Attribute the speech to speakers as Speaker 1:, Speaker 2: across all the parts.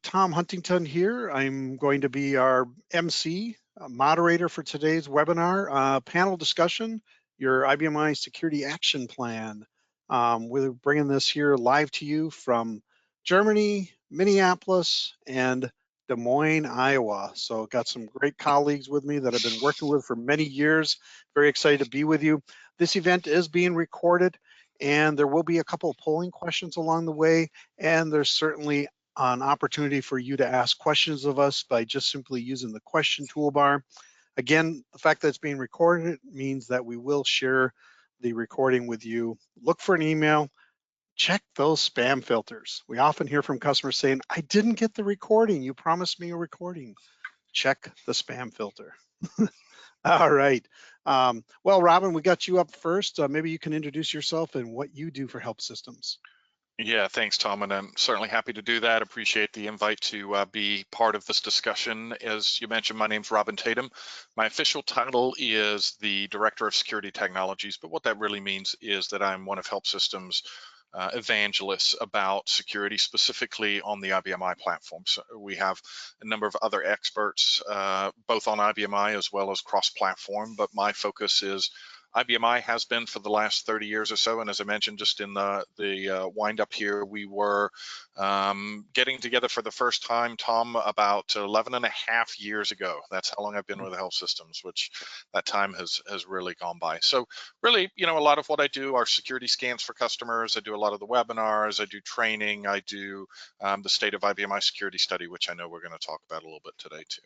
Speaker 1: Tom Huntington here. I'm going to be our MC, moderator for today's webinar, panel discussion, your Ibm I Security Action Plan. We're bringing this here live to you from Germany, Minneapolis, and Des Moines, Iowa. So got some great colleagues with me that I've been working with for many years. Very excited to be with you. This event is being recorded, and there will be a couple of polling questions along the way, and there's certainly an opportunity for you to ask questions of us by just simply using the question toolbar. Again, the fact that it's being recorded means that we will share the recording with you. Look for an email, check those spam filters. We often hear from customers saying, I didn't get the recording, you promised me a recording. Check the spam filter. All right. Well, Robin, we got you up first. Maybe you can introduce yourself and what you do for HelpSystems.
Speaker 2: Yeah, thanks, Tom, and I'm certainly happy to do that. Appreciate the invite to be part of this discussion. As you mentioned, my name's Robin Tatum. My official title is the Director of Security Technologies, but what that really means is that I'm one of HelpSystems' evangelists about security, specifically on the Ibm I platform. So we have a number of other experts, both on Ibm I as well as cross-platform, but my focus is Ibm I has been for the last 30 years or so, and as I mentioned just in the wind up here, we were getting together for the first time, Tom, about 11 and a half years ago. That's how long I've been with HelpSystems, which that time has really gone by. So really, you know, a lot of what I do are security scans for customers. I do a lot of the webinars, I do training, I do the State of Ibm I Security study, which I know we're going to talk about a little bit today too.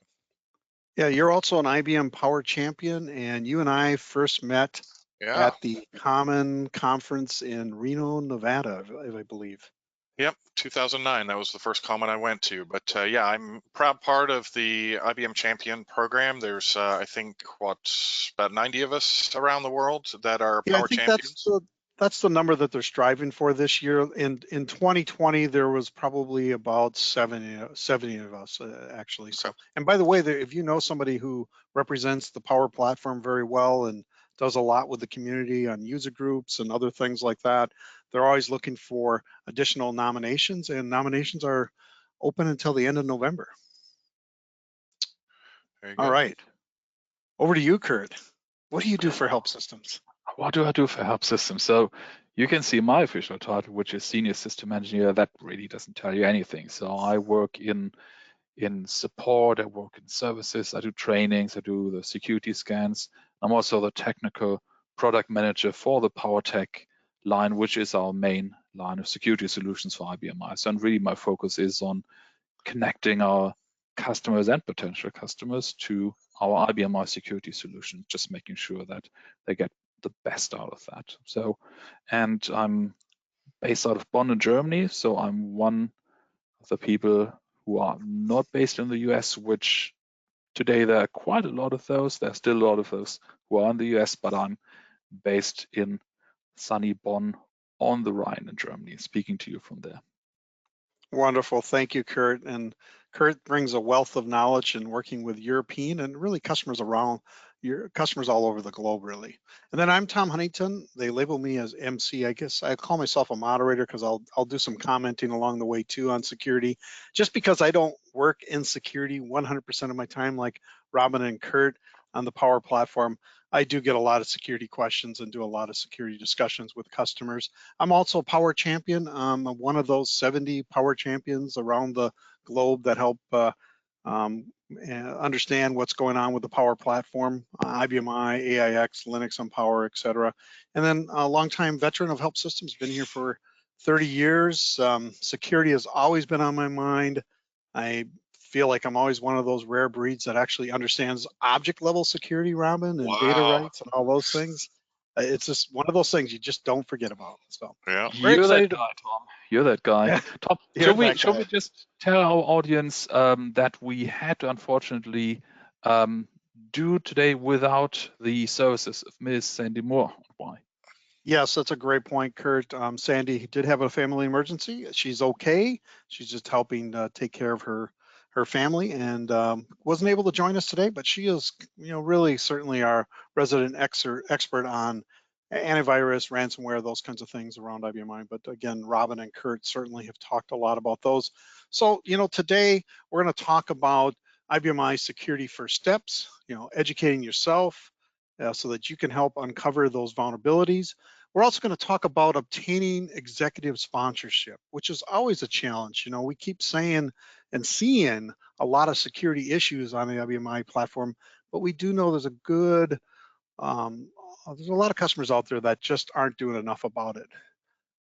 Speaker 1: Yeah, you're also an IBM Power Champion, and you and I first met at the Common Conference in Reno, Nevada, I believe.
Speaker 2: Yep, 2009, that was the first Common I went to. But yeah, I'm a proud part of the IBM Champion program. There's, I think, about 90 of us around the world that are Power Champions.
Speaker 1: That's the number that they're striving for this year. In 2020, there was probably about 70 of us actually. So, and by the way, if you know somebody who represents the Power Platform very well and does a lot with the community on user groups and other things like that, they're always looking for additional nominations, and nominations are open until the end of November. All right, over to you, Kurt. What do you do for HelpSystems?
Speaker 3: What do I do for HelpSystems? So you can see my official title, which is Senior System Engineer. That really doesn't tell you anything. So I work in support, I work in services, I do trainings, I do the security scans. I'm also the technical product manager for the PowerTech line, which is our main line of security solutions for Ibm I. So really my focus is on connecting our customers and potential customers to our Ibm I security solution, just making sure that they get the best out of that. So, and I'm based out of Bonn in Germany, so I'm one of the people who are not based in the US, which today there are quite a lot of those. There's still a lot of those who are in the US, but I'm based in sunny Bonn on the Rhine in Germany, speaking to you from there.
Speaker 1: Wonderful, thank you, Kurt. And Kurt brings a wealth of knowledge in working with European and really customers around, your customers all over the globe, really. And then I'm Tom Huntington. They label me as MC. I guess I call myself a moderator because I'll do some commenting along the way too on security, just because I don't work in security 100% of my time like Robin and Kurt on the Power Platform. I do get a lot of security questions and do a lot of security discussions with customers. I'm also a Power Champion. I'm one of those 70 Power Champions around the globe that help understand what's going on with the Power Platform, Ibm I, AIX, Linux on Power, etc. And then a longtime veteran of HelpSystems, been here for 30 years. Security has always been on my mind. I feel like I'm always one of those rare breeds that actually understands object level security, Robin, and data rights and all those things. It's just one of those things you just don't forget about. So
Speaker 2: yeah,
Speaker 3: you're that guy, Tom. You're that guy.
Speaker 1: Yeah,
Speaker 3: Tom, shall we just tell our audience that we had to unfortunately do today without the services of Ms. Sandy Moore? Why?
Speaker 1: Yes, that's a great point, Kurt. Sandy did have a family emergency. She's okay. She's just helping take care of her family, and wasn't able to join us today, but she is, really certainly our resident expert on antivirus, ransomware, those kinds of things around IBMI. But again, Robin and Kurt certainly have talked a lot about those. So, today we're going to talk about IBMI security first steps, educating yourself so that you can help uncover those vulnerabilities. We're also going to talk about obtaining executive sponsorship, which is always a challenge. We keep saying and seeing a lot of security issues on the IBMI platform, but we do know there's a lot of customers out there that just aren't doing enough about it.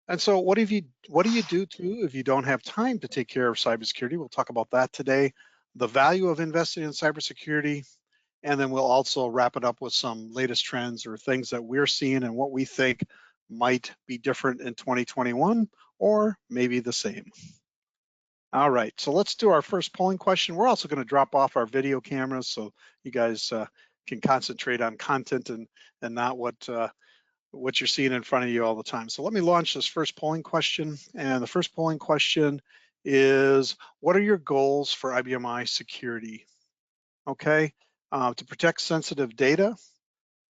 Speaker 1: And so what do you do too if you don't have time to take care of cybersecurity? We'll talk about that today, the value of investing in cybersecurity, and then we'll also wrap it up with some latest trends or things that we're seeing and what we think might be different in 2021 or maybe the same. All right, so let's do our first polling question. We're also going to drop off our video cameras so you guys can concentrate on content and not what you're seeing in front of you all the time. So let me launch this first polling question. And the first polling question is, what are your goals for IBMI security? Okay, to protect sensitive data,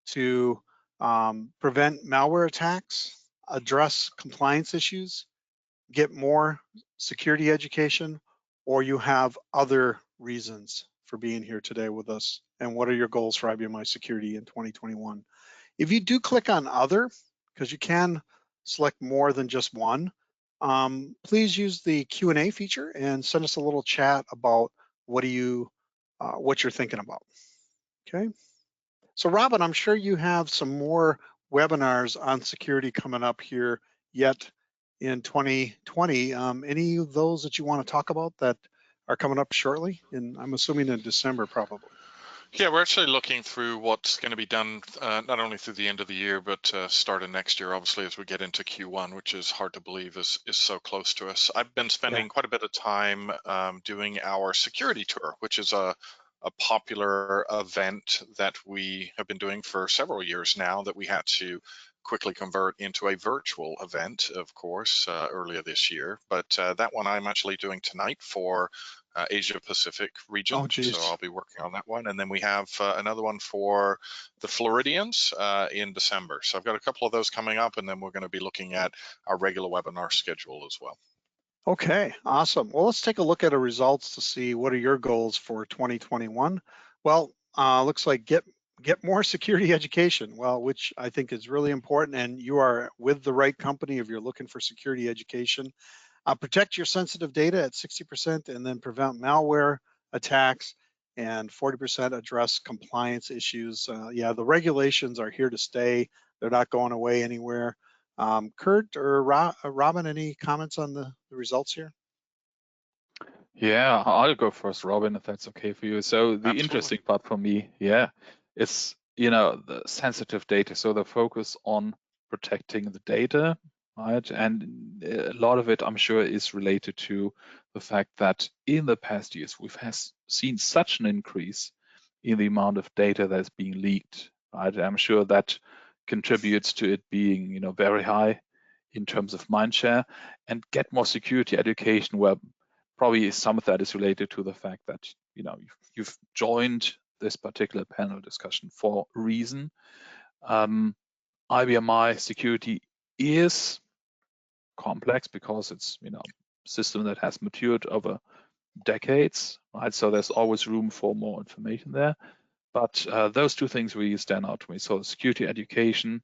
Speaker 1: to prevent malware attacks, address compliance issues, get more security education, or you have other reasons for being here today with us? And what are your goals for IBMI security in 2021? If you do click on other, because you can select more than just one, please use the Q&A feature and send us a little chat about what you're thinking about. Okay. So Robin, I'm sure you have some more webinars on security coming up here yet in 2020. Any of those that you want to talk about that are coming up shortly? And I'm assuming in December probably.
Speaker 2: Yeah, we're actually looking through what's going to be done not only through the end of the year, but start of next year, obviously, as we get into Q1, which is hard to believe is so close to us. I've been spending quite a bit of time doing our security tour, which is a popular event that we have been doing for several years now that we had to quickly convert into a virtual event, of course, earlier this year. But that one I'm actually doing tonight for Asia Pacific region.
Speaker 1: Oh, geez.
Speaker 2: So I'll be working on that one. And then we have another one for the Floridians in December. So I've got a couple of those coming up, and then we're going to be looking at our regular webinar schedule as well.
Speaker 1: Okay, awesome. Well, let's take a look at our results to see what are your goals for 2021. Well, looks like get more security education, well, which I think is really important, and you are with the right company if you're looking for security education. Protect your sensitive data at 60%, and then prevent malware attacks, and 40% address compliance issues. Yeah, the regulations are here to stay. They're not going away anywhere. Kurt or Robin, any comments on the results here?
Speaker 3: Yeah, I'll go first, Robin, if that's okay for you. So the
Speaker 2: Absolutely.
Speaker 3: interesting part for me, is, the sensitive data. So the focus on protecting the data, right? And a lot of it, I'm sure, is related to the fact that in the past years, we've seen such an increase in the amount of data that's being leaked, right? I'm sure that contributes to it being, very high in terms of mindshare. And get more security education, where probably some of that is related to the fact that you've joined this particular panel discussion for a reason. IBMI security is complex because it's a system that has matured over decades, right? So there's always room for more information there. But those two things really stand out to me. So security education,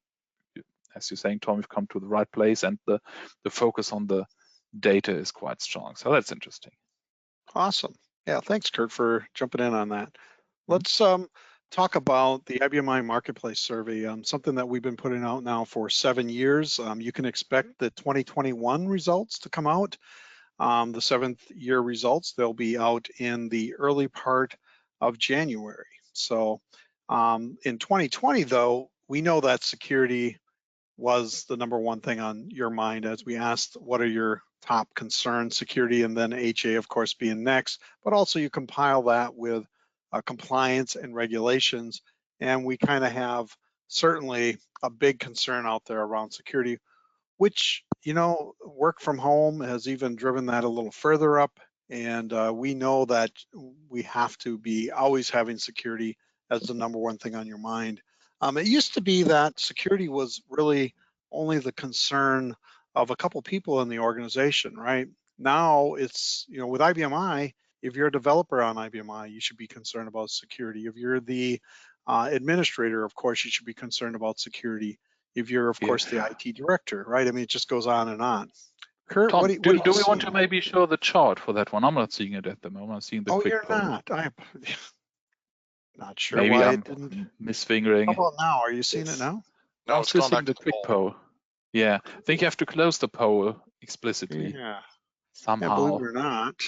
Speaker 3: as you're saying, Tom, you've come to the right place, and the focus on the data is quite strong. So that's interesting.
Speaker 1: Awesome. Yeah, thanks, Kurt, for jumping in on that. Let's talk about the IBMI Marketplace Survey, something that we've been putting out now for 7 years. You can expect the 2021 results to come out, the 7th year results. They'll be out in the early part of January. So in 2020, though, we know that security was the #1 thing on your mind as we asked, what are your top concerns? Security, and then HA, of course, being next, but also you compile that with compliance and regulations. And we kind of have certainly a big concern out there around security, which, work from home has even driven that a little further up. And we know that we have to be always having security as the #1 thing on your mind. It used to be that security was really only the concern of a couple people in the organization, right? Now it's, with IBMI, if you're a developer on IBMI, you should be concerned about security. If you're the administrator, of course, you should be concerned about security. If you're, of course, the
Speaker 3: Yeah.
Speaker 1: IT director, right? I mean, it just goes on and on. Kurt,
Speaker 3: Tom,
Speaker 1: what do you
Speaker 3: do we want
Speaker 1: see?
Speaker 3: to maybe show the chart for that one? I'm not seeing it at the moment. I'm seeing the
Speaker 1: Oh,
Speaker 3: quick
Speaker 1: you're
Speaker 3: poll.
Speaker 1: not. I'm not sure
Speaker 3: Maybe
Speaker 1: why it
Speaker 3: I'm
Speaker 1: didn't. How
Speaker 3: misfingering.
Speaker 1: about now? Are you seeing it
Speaker 3: Yes.
Speaker 1: now?
Speaker 2: No,
Speaker 3: I'm
Speaker 2: it's
Speaker 3: still
Speaker 2: gone
Speaker 3: seeing
Speaker 2: back to
Speaker 3: the
Speaker 2: the
Speaker 3: quick
Speaker 2: poll.
Speaker 3: poll. Yeah, I think you have to close the poll explicitly
Speaker 1: Yeah. Yeah, believe it
Speaker 3: somehow.
Speaker 1: or not,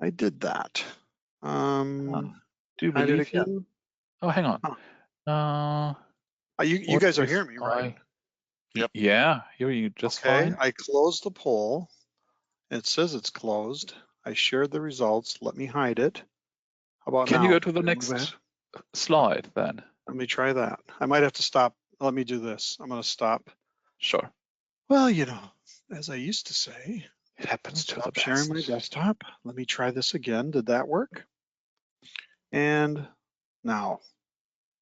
Speaker 1: I did that.
Speaker 3: Uh, do you
Speaker 1: Tried it
Speaker 3: believe
Speaker 1: again.
Speaker 3: you? Oh, hang on.
Speaker 1: Huh.
Speaker 3: Uh,
Speaker 1: You
Speaker 3: what
Speaker 1: guys are
Speaker 3: if
Speaker 1: hearing me, right?
Speaker 3: I?
Speaker 2: Yep.
Speaker 3: Yeah, hear you just
Speaker 1: Okay,
Speaker 3: fine.
Speaker 1: I closed the poll. It says it's closed. I shared the results. Let me hide it. How about
Speaker 3: Can you
Speaker 1: now?
Speaker 3: go to the
Speaker 1: Did I move ahead?
Speaker 3: next slide then?
Speaker 1: Let me try that. I might have to stop. Let me do this. I'm going to stop.
Speaker 3: Sure.
Speaker 1: Well, as I used to say,
Speaker 3: It
Speaker 1: I'm going
Speaker 3: happens
Speaker 1: to
Speaker 3: to the
Speaker 1: stop sharing my
Speaker 3: best.
Speaker 1: desktop. Let me try this again. Did that work? And now,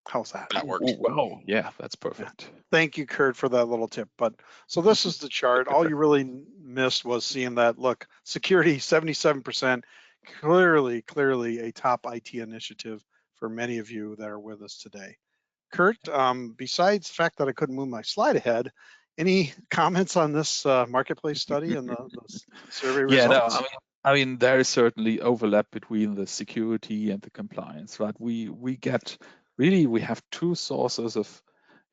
Speaker 1: how's that?
Speaker 2: That
Speaker 3: Ooh,
Speaker 2: worked.
Speaker 3: wow. Yeah, that's
Speaker 1: Yeah.
Speaker 3: perfect.
Speaker 1: Thank you, Kurt, for that little tip. But so this is the chart. All you really missed was seeing that. Look, security 77%, clearly a top IT initiative for many of you that are with us today. Kurt, besides the fact that I couldn't move my slide ahead, any comments on this marketplace study and the survey
Speaker 3: Yeah, no,
Speaker 1: results?
Speaker 3: I mean, there is certainly overlap between the security and the compliance, right? We have two sources of,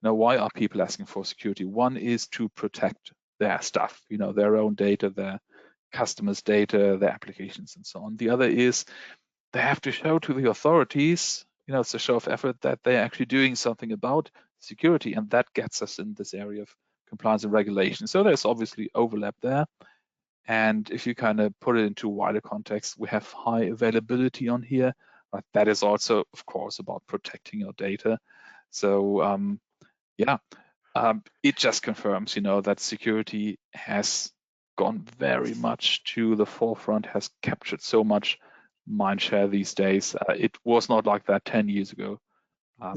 Speaker 3: why are people asking for security? One is to protect their stuff, their own data, their customers' data, their applications, and so on. The other is they have to show to the authorities, it's a show of effort that they're actually doing something about security, and that gets us in this area of compliance and regulation. So there's obviously overlap there. And if you kind of put it into wider context, we have high availability on here, but that is also, of course, about protecting your data. So it just confirms, that security has gone very much to the forefront, has captured so much mindshare these days. It was not like that 10 years ago.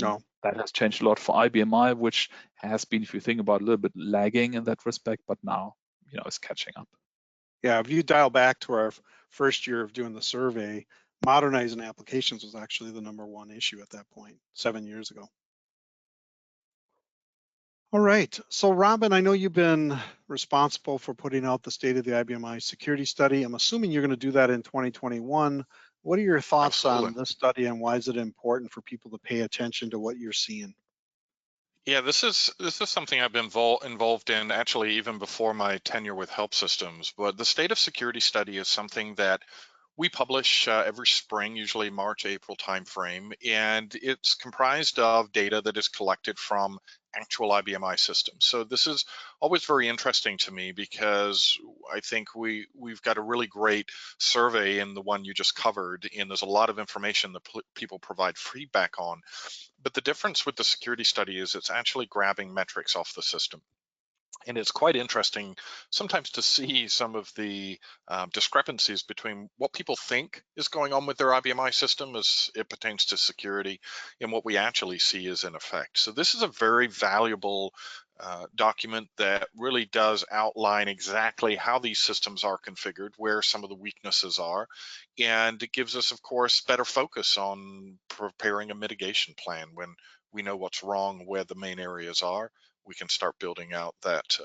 Speaker 1: No.
Speaker 3: That has changed a lot for IBMI, which has been, if you think about it, a little bit lagging in that respect, but now, it's catching up.
Speaker 1: Yeah, if you dial back to our first year of doing the survey, modernizing applications was actually the #1 issue at that point, 7 years ago. All right, so Robin, I know you've been responsible for putting out the State of the IBMI Security Study. I'm assuming you're going to do that in 2021. What are your thoughts
Speaker 2: Absolutely.
Speaker 1: on this study and why is it important for people to pay attention to what you're seeing?
Speaker 2: Yeah, this is something I've been involved in actually even before my tenure with HelpSystems. But the State of Security Study is something that we publish every spring, usually March, April timeframe, and it's comprised of data that is collected from actual IBMI systems. So this is always very interesting to me because I think we've got a really great survey in the one you just covered, and there's a lot of information that people provide feedback on. But the difference with the security study is it's actually grabbing metrics off the system. And it's quite interesting sometimes to see some of the discrepancies between what people think is going on with their IBMI system as it pertains to security and what we actually see is in effect. So this is a very valuable document that really does outline exactly how these systems are configured, where some of the weaknesses are, and it gives us, of course, better focus on preparing a mitigation plan when we know what's wrong, where the main areas are. We can start building out that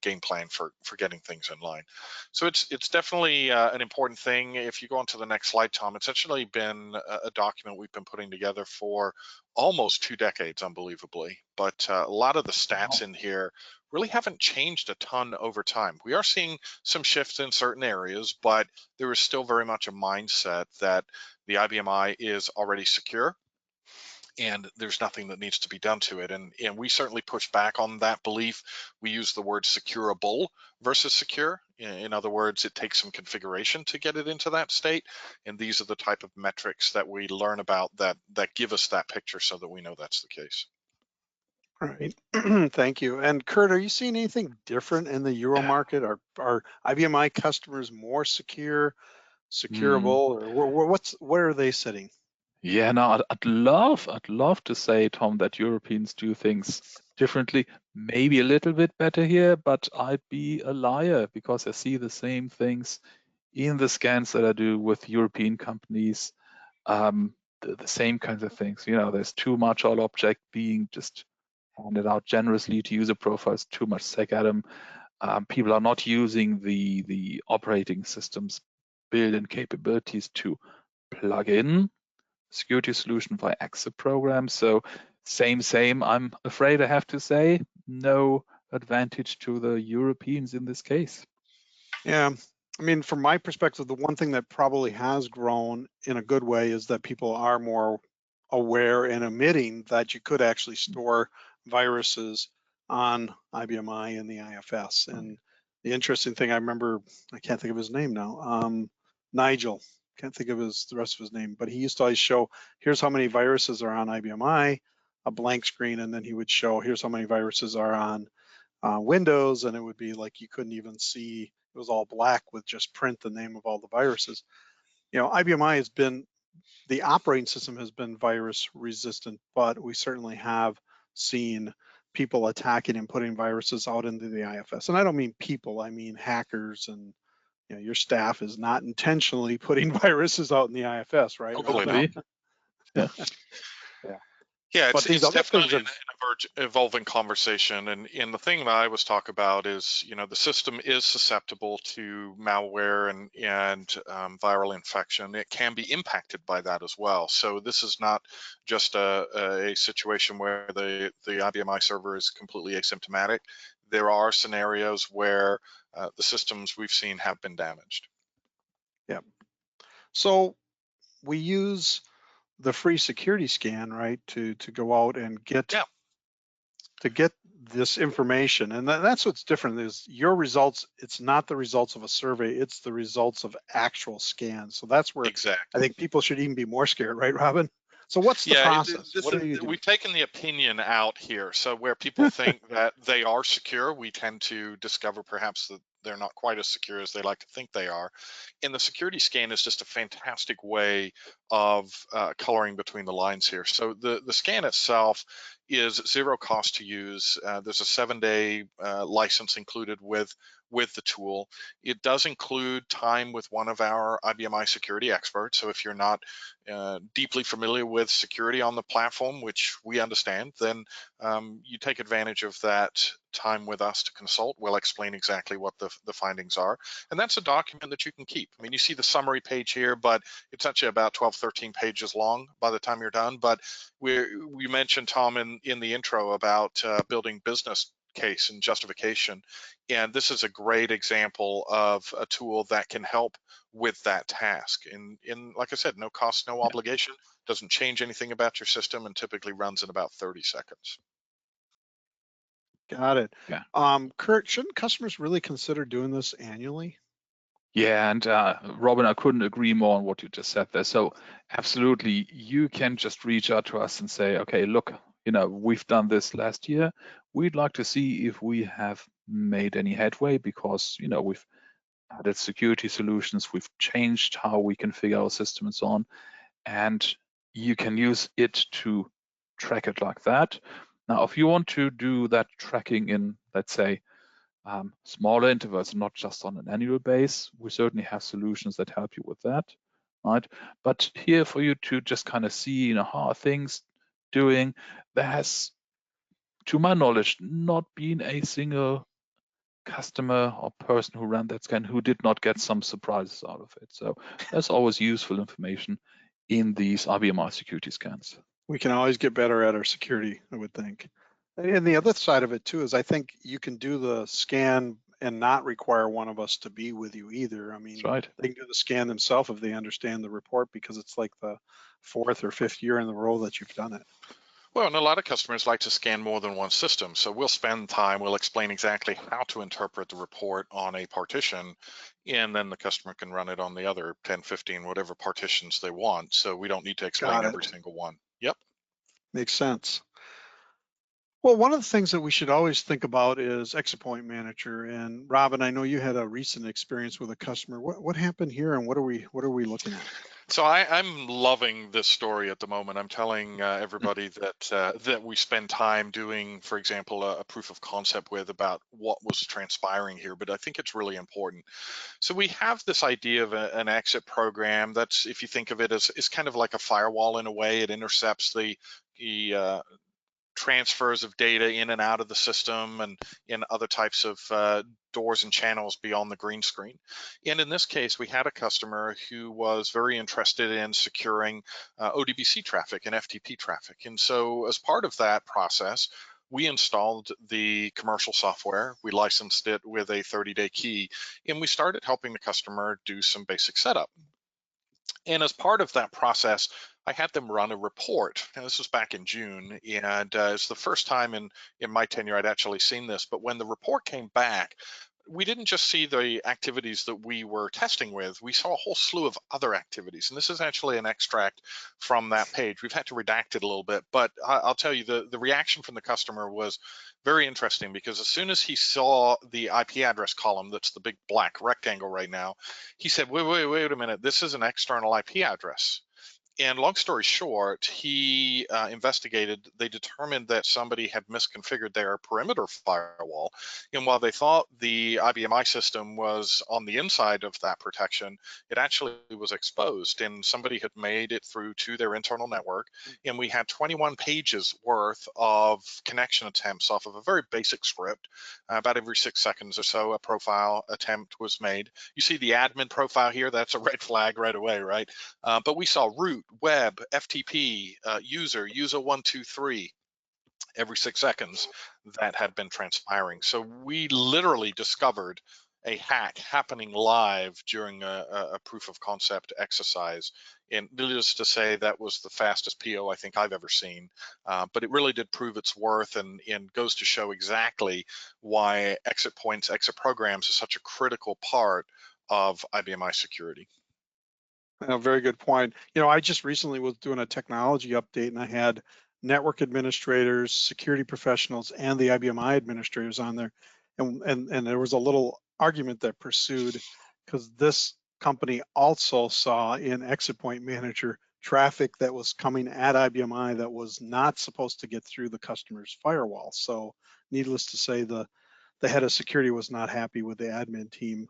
Speaker 2: game plan for getting things in line. So it's definitely an important thing. If you go on to the next slide, Tom, it's actually been a document we've been putting together for almost 2 decades, unbelievably. But a lot of the stats in here really haven't changed a ton over time. We are seeing some shifts in certain areas, but there is still very much a mindset that the IBMI is already secure and there's nothing that needs to be done to it. And we certainly push back on that belief. We use the word securable versus secure. In other words, it takes some configuration to get it into that state. And these are the type of metrics that we learn about that give us that picture so that we know that's the case.
Speaker 1: All right, thank you. And Kurt, are you seeing anything different in the Euro market? Are IBMI customers more secure, securable, or where are they sitting?
Speaker 3: Yeah, no, I'd love to say, Tom, that Europeans do things differently, maybe a little bit better here, but I'd be a liar because I see the same things in the scans that I do with European companies. The same kinds of things. There's too much all object being just handed out generously to user profiles, too much SecAdam. People are not using the operating systems built-in capabilities to plug in security solution via exit programs. So same. I'm afraid I have to say no advantage to the Europeans in this case.
Speaker 1: Yeah, I mean, from my perspective, the one thing that probably has grown in a good way is that people are more aware and admitting that you could actually store viruses on IBMI and the IFS. And the interesting thing, I remember, I can't think of his name now, Nigel, can't think of the rest of his name, but he used to always show, here's how many viruses are on IBMI, a blank screen, and then he would show, here's how many viruses are on Windows, and it would be like you couldn't even see, it was all black with just print the name of all the viruses. IBMI has been, the operating system has been virus resistant, but we certainly have seen people attacking and putting viruses out into the IFS. And I don't mean people, I mean hackers, and your staff is not intentionally putting viruses out in the IFS, right?
Speaker 2: Hopefully not.
Speaker 3: Yeah.
Speaker 2: Yeah,
Speaker 1: But these
Speaker 2: it's
Speaker 1: other things
Speaker 2: definitely an evolving conversation. And the thing that I always talk about is, the system is susceptible to malware and viral infection. It can be impacted by that as well. So this is not just a situation where the IBMI server is completely asymptomatic. There are scenarios where the systems we've seen have been damaged.
Speaker 1: Yeah. So we use the free security scan, right, to go out and get this information. And that's what's different is your results, it's not the results of a survey, it's the results of actual scans. So that's where
Speaker 2: Exactly.
Speaker 1: I think people should even be more scared, right, Robin? So what's the process? What are you doing?
Speaker 2: We've taken the opinion out here. So where people think that they are secure, we tend to discover perhaps that they're not quite as secure as they like to think they are. And the security scan is just a fantastic way of coloring between the lines here. So the scan itself is zero cost to use. There's a 7-day license included with the tool. It does include time with one of our Ibm I Security experts. So if you're not deeply familiar with security on the platform, which we understand, then you take advantage of that time with us to consult. We'll explain exactly what the findings are. And that's a document that you can keep. I mean, you see the summary page here, but it's actually about 12, 13 pages long by the time you're done. But we mentioned, Tom, in the intro about building business case and justification. And this is a great example of a tool that can help with that task. And like I said, no cost, no obligation, doesn't change anything about your system, and typically runs in about 30 seconds.
Speaker 1: Got it.
Speaker 3: Yeah.
Speaker 1: Kurt, shouldn't customers really consider doing this annually?
Speaker 3: Yeah, and Robin, I couldn't agree more on what you just said there. So absolutely, you can just reach out to us and say, okay, look, we've done this last year. We'd like to see if we have made any headway because, we've added security solutions, we've changed how we configure our system and so on. And you can use it to track it like that. Now, if you want to do that tracking in, let's say, smaller intervals, not just on an annual base, we certainly have solutions that help you with that, right? But here for you to just kind of see, how are things doing, there has, to my knowledge, not been a single customer or person who ran that scan who did not get some surprises out of it. So that's always useful information in these Ibm I Security scans.
Speaker 1: We can always get better at our security, I would think. And the other side of it too is I think you can do the scan and not require one of us to be with you either. I mean,
Speaker 3: That's right.
Speaker 1: They can do the scan themselves if they understand the report because it's like the 4th or 5th year in the row that you've done it.
Speaker 2: Well, and a lot of customers like to scan more than one system. So we'll spend time, we'll explain exactly how to interpret the report on a partition, and then the customer can run it on the other 10, 15, whatever partitions they want. So we don't need to explain every single one. Yep.
Speaker 1: Makes sense. Well, one of the things that we should always think about is exit point manager. And Robin, I know you had a recent experience with a customer. What happened here, and what are we looking at?
Speaker 2: So I'm loving this story at the moment. I'm telling everybody that we spend time doing, for example, a proof of concept with about what was transpiring here. But I think it's really important. So we have this idea of an exit program that's, if you think of it as, is kind of like a firewall in a way. It intercepts the transfers of data in and out of the system and in other types of doors and channels beyond the green screen. And in this case, we had a customer who was very interested in securing ODBC traffic and FTP traffic. And so as part of that process, we installed the commercial software, we licensed it with a 30-day key, and we started helping the customer do some basic setup. And as part of that process, I had them run a report. And this was back in June, and it's the first time in my tenure I'd actually seen this. But when the report came back, we didn't just see the activities that we were testing with, we saw a whole slew of other activities. And this is actually an extract from that page. We've had to redact it a little bit, but I'll tell you, the reaction from the customer was very interesting, because as soon as he saw the IP address column, that's the big black rectangle right now, he said, wait a minute, this is an external IP address. And long story short, he investigated. They determined that somebody had misconfigured their perimeter firewall. And while they thought the Ibm I system was on the inside of that protection, it actually was exposed. And somebody had made it through to their internal network. And we had 21 pages worth of connection attempts off of a very basic script. About every 6 seconds or so, a profile attempt was made. You see the admin profile here, that's a red flag right away, right? But we saw root, web, FTP, user123 every 6 seconds that had been transpiring. So we literally discovered a hack happening live during a proof of concept exercise. And needless to say, that was the fastest PO I think I've ever seen. But it really did prove its worth, and goes to show exactly why exit points, exit programs is such a critical part of Ibm I Security.
Speaker 1: A very good point. You know, I just recently was doing a technology update, and I had network administrators, security professionals, and the IBM I administrators on there. And there was a little argument that pursued, because this company also saw in Exit Point Manager traffic that was coming at IBM I that was not supposed to get through the customer's firewall. So needless to say, the head of security was not happy with the admin team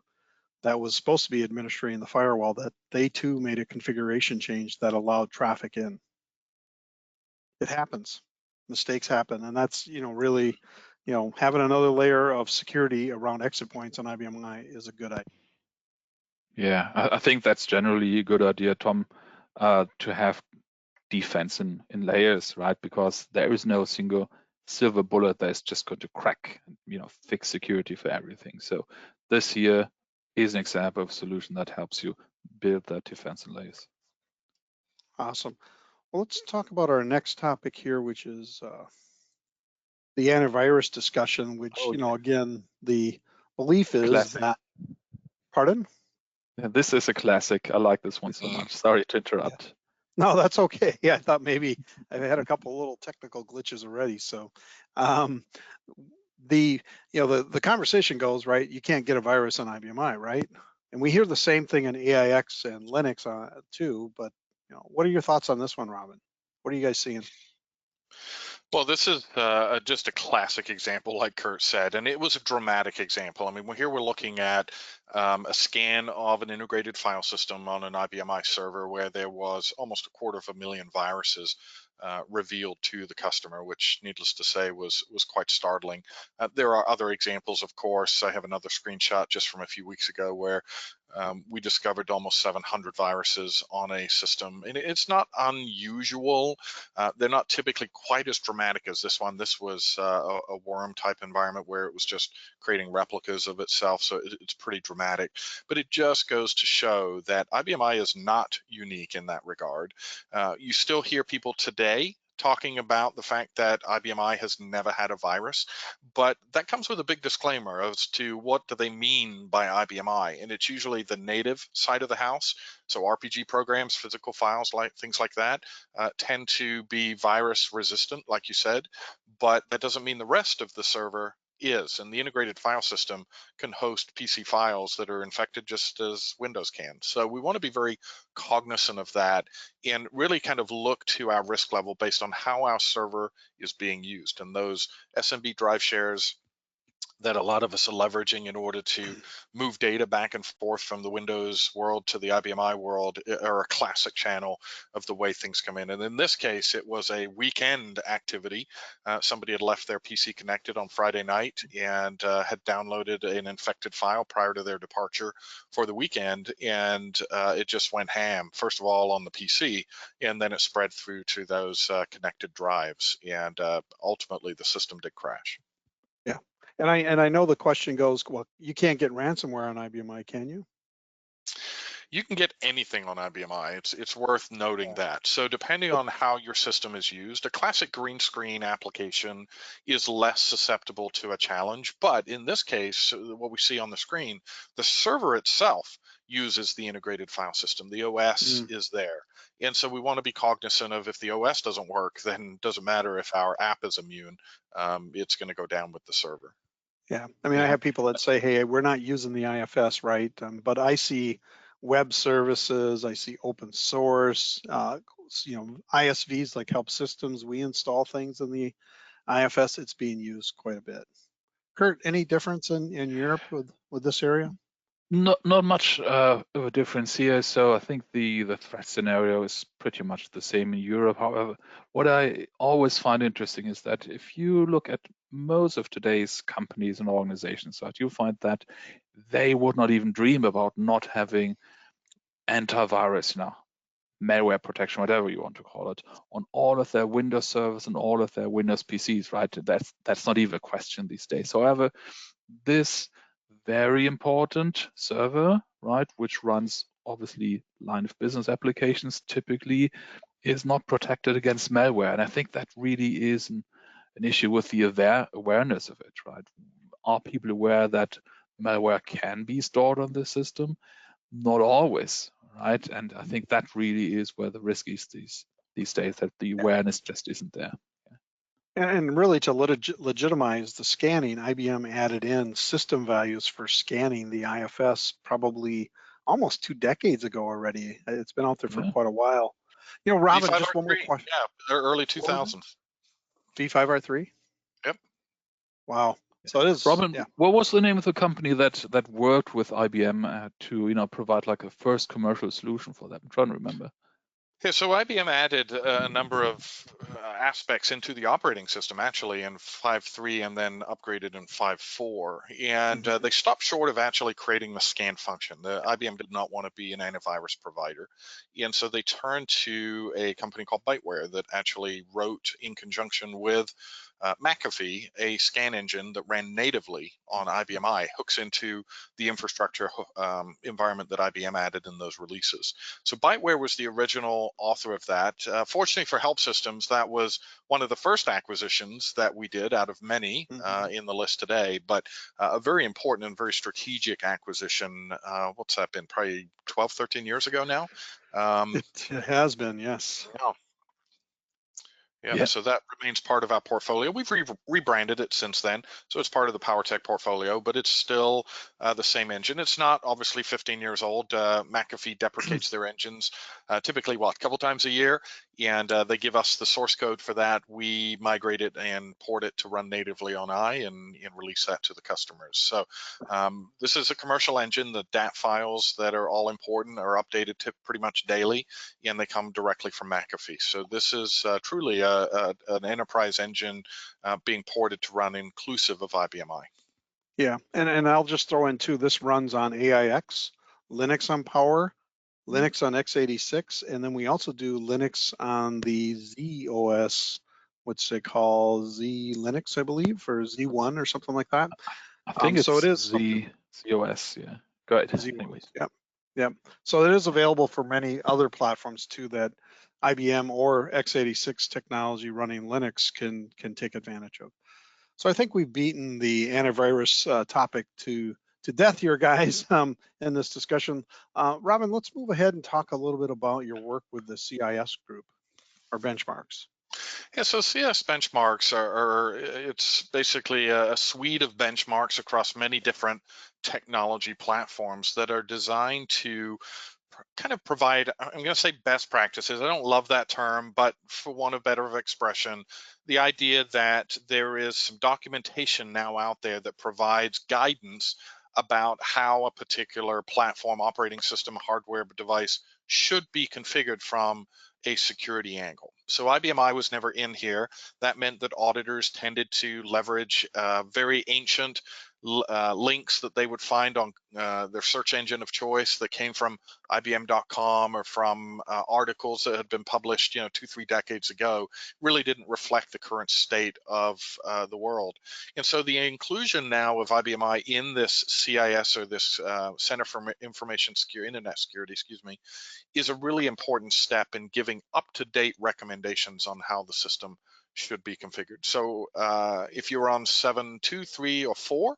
Speaker 1: that was supposed to be administrating the firewall, that they too made a configuration change that allowed traffic in. It happens. Mistakes happen. And that's, really, having another layer of security around exit points on IBM I is a good idea.
Speaker 3: Yeah, I think that's generally a good idea, Tom, to have defense in layers, right? Because there is no single silver bullet that is just going to crack, fix security for everything. So this here is an example of a solution that helps you build that defense in layers.
Speaker 1: Awesome. Well, let's talk about our next topic here, which is the antivirus discussion, which, again, the belief is
Speaker 3: Classic.
Speaker 1: that, pardon?
Speaker 3: Yeah, this is a classic. I like this one so much. Sorry to interrupt.
Speaker 1: Yeah. No, that's okay. Yeah, I thought maybe I had a couple little technical glitches already. So the conversation goes, right, you can't get a virus on IBM I, right? And we hear the same thing in AIX and Linux too, but what are your thoughts on this one, Robin? What are you guys seeing?
Speaker 2: Well, this is just a classic example, like Kurt said, and it was a dramatic example. I mean, here we're looking at a scan of an integrated file system on an IBM I server where there was almost 250,000 viruses revealed to the customer, which, needless to say, was quite startling. There are other examples, of course. I have another screenshot just from a few weeks ago where we discovered almost 700 viruses on a system, and it's not unusual. They're not typically quite as dramatic as this one. This was a worm type environment where it was just creating replicas of itself, so it's pretty dramatic. But it just goes to show that IBM I is not unique in that regard. You still hear people today talking about the fact that IBM I has never had a virus, but that comes with a big disclaimer as to what do they mean by IBM I, and it's usually the native side of the house. So RPG programs, physical files, like things like that, tend to be virus resistant, like you said, but that doesn't mean the rest of the server is, and the integrated file system can host PC files that are infected just as Windows can. So we want to be very cognizant of that and really kind of look to our risk level based on how our server is being used. And those SMB drive shares that a lot of us are leveraging in order to move data back and forth from the Windows world to the IBMI world are a classic channel of the way things come in. And in this case, it was a weekend activity. Somebody had left their PC connected on Friday night and had downloaded an infected file prior to their departure for the weekend, and it just went ham, first of all on the PC, and then it spread through to those connected drives, and ultimately the system did crash.
Speaker 1: Yeah. And I know the question goes, well, you can't get ransomware on IBMI, can you?
Speaker 2: You can get anything on IBMI. It's worth noting that. So depending on how your system is used, a classic green screen application is less susceptible to a challenge. But in this case, what we see on the screen, the server itself uses the integrated file system. The OS is there. And so we want to be cognizant of, if the OS doesn't work, then it doesn't matter if our app is immune. It's going to go down with the server.
Speaker 1: Yeah, I mean, I have people that say, hey, we're not using the IFS, right? But I see web services, I see open source, ISVs like HelpSystems, we install things in the IFS, it's being used quite a bit. Kurt, any difference in Europe with this area?
Speaker 3: Not much of a difference here. So I think the threat scenario is pretty much the same in Europe. However, what I always find interesting is that if you look at most of today's companies and organizations, right, you'll find that they would not even dream about not having antivirus, malware protection, whatever you want to call it, on all of their Windows servers and all of their Windows PCs, right? That's not even a question these days. However, this very important server, right, which runs obviously line of business applications, typically is not protected against malware. And I think that really is an issue with the awareness of it, right? Are people aware that malware can be stored on the system? Not always, right? And I think that really is where the risk is these days, that the awareness just isn't there.
Speaker 1: And really, to legitimize the scanning, IBM added in system values for scanning the IFS probably almost 2 decades ago already. It's been out there for quite a while. Robin, just one more question.
Speaker 2: Yeah, early 2000s.
Speaker 1: V5R3?
Speaker 2: Yep.
Speaker 1: Wow. So it is.
Speaker 3: Robin, what was the name of the company that worked with IBM to provide like a first commercial solution for that? I'm trying to remember.
Speaker 2: Yeah, so IBM added a number of aspects into the operating system actually in 5.3 and then upgraded in 5.4. And they stopped short of actually creating the scan function. IBM did not want to be an antivirus provider. And so they turned to a company called Byteware that actually wrote in conjunction with McAfee, a scan engine that ran natively on IBMI, hooks into the infrastructure environment that IBM added in those releases. So Byteware was the original author of that. Fortunately for HelpSystems, that was one of the first acquisitions that we did out of many in the list today, but a very important and very strategic acquisition. What's that been? Probably 12, 13 years ago now?
Speaker 1: It has been, yes.
Speaker 2: Yeah, so that remains part of our portfolio. We've rebranded it since then, so it's part of the PowerTech portfolio, but it's still the same engine. It's not obviously 15 years old. McAfee deprecates their engines typically, a couple times a year, and they give us the source code for that. We migrate it and port it to run natively on I and release that to the customers. So this is a commercial engine. The DAT files that are all important are updated to pretty much daily, and they come directly from McAfee. So this is truly an enterprise engine being ported to run inclusive of IBMI.
Speaker 1: Yeah, and I'll just throw in too, this runs on AIX, Linux on Power, Linux on x86, and then we also do Linux on the ZOS, which they call Z Linux, I believe, or Z1 or something like that.
Speaker 3: I think it's
Speaker 1: so it is
Speaker 3: ZOS, yeah. Go ahead.
Speaker 1: ZOS, yep. So it is available for many other platforms too that IBM or x86 technology running Linux can take advantage of. So I think we've beaten the antivirus topic to death here, guys, in this discussion. Robin, let's move ahead and talk a little bit about your work with the CIS group or benchmarks.
Speaker 2: Yeah, so CS benchmarks it's basically a suite of benchmarks across many different technology platforms that are designed to kind of provide, I'm going to say best practices. I don't love that term, but for want of better expression, the idea that there is some documentation now out there that provides guidance about how a particular platform, operating system, hardware device should be configured from a security angle. So IBMI was never in here. That meant that auditors tended to leverage very ancient links that they would find on their search engine of choice that came from IBM.com or from articles that had been published, 2-3 decades ago, really didn't reflect the current state of the world. And so the inclusion now of IBMI in this CIS, or this Center for Information Security, Internet Security, is a really important step in giving up-to-date recommendations on how the system should be configured. So if you're on 7.2, 3, or 4,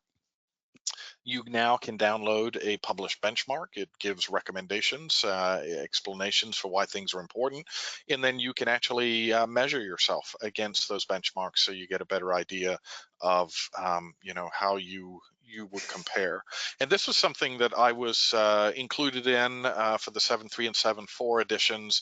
Speaker 2: you now can download a published benchmark. It gives recommendations, explanations for why things are important, and then you can actually measure yourself against those benchmarks, so you get a better idea of how you would compare. And this was something that I was included in for the 7.3 and 7.4 editions,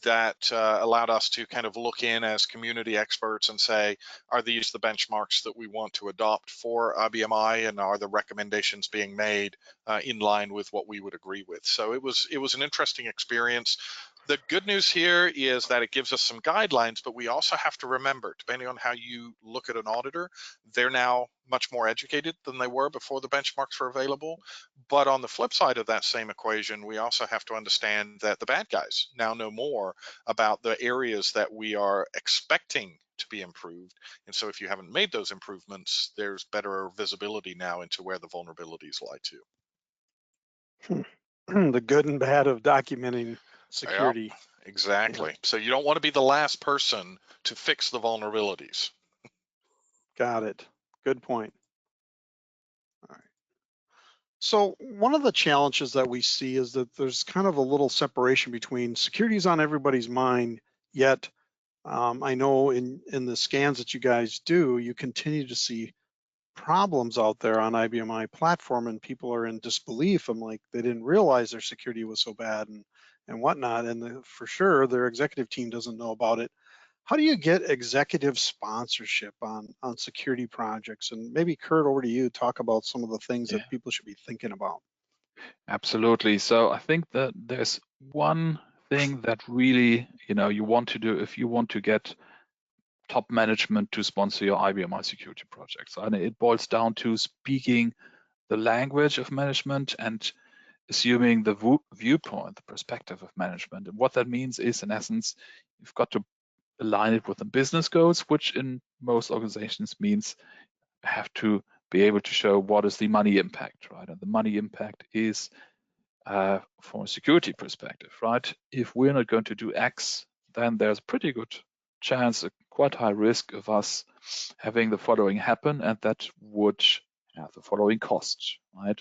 Speaker 2: that allowed us to kind of look in as community experts and say, are these the benchmarks that we want to adopt for IBMI, and are the recommendations being made in line with what we would agree with? So it was an interesting experience. The good news here is that it gives us some guidelines, but we also have to remember, depending on how you look at an auditor, they're now much more educated than they were before the benchmarks were available. But on the flip side of that same equation, we also have to understand that the bad guys now know more about the areas that we are expecting to be improved. And so if you haven't made those improvements, there's better visibility now into where the vulnerabilities lie too.
Speaker 1: The good and bad of documenting security.
Speaker 2: Yep, exactly. Yeah. So you don't want to be the last person to fix the vulnerabilities.
Speaker 1: Got it. Good point. All right. So one of the challenges that we see is that there's kind of a little separation between security is on everybody's mind, yet I know in the scans that you guys do, you continue to see problems out there on IBMI platform, and people are in disbelief. I'm like, they didn't realize their security was so bad and whatnot. And for sure, their executive team doesn't know about it. How do you get executive sponsorship on security projects? And maybe Kurt, over to you, talk about some of the things that people should be thinking about.
Speaker 3: Absolutely. So I think that there's one thing that really, you want to do if you want to get top management to sponsor your IBM I Security projects. And it boils down to speaking the language of management and assuming the viewpoint, the perspective of management. And what that means is, in essence, you've got to align it with the business goals, which in most organizations means have to be able to show what is the money impact, right? And the money impact is from a security perspective, right? If we're not going to do X, then there's a pretty good chance, a quite high risk of us having the following happen, and that would have the following costs, right?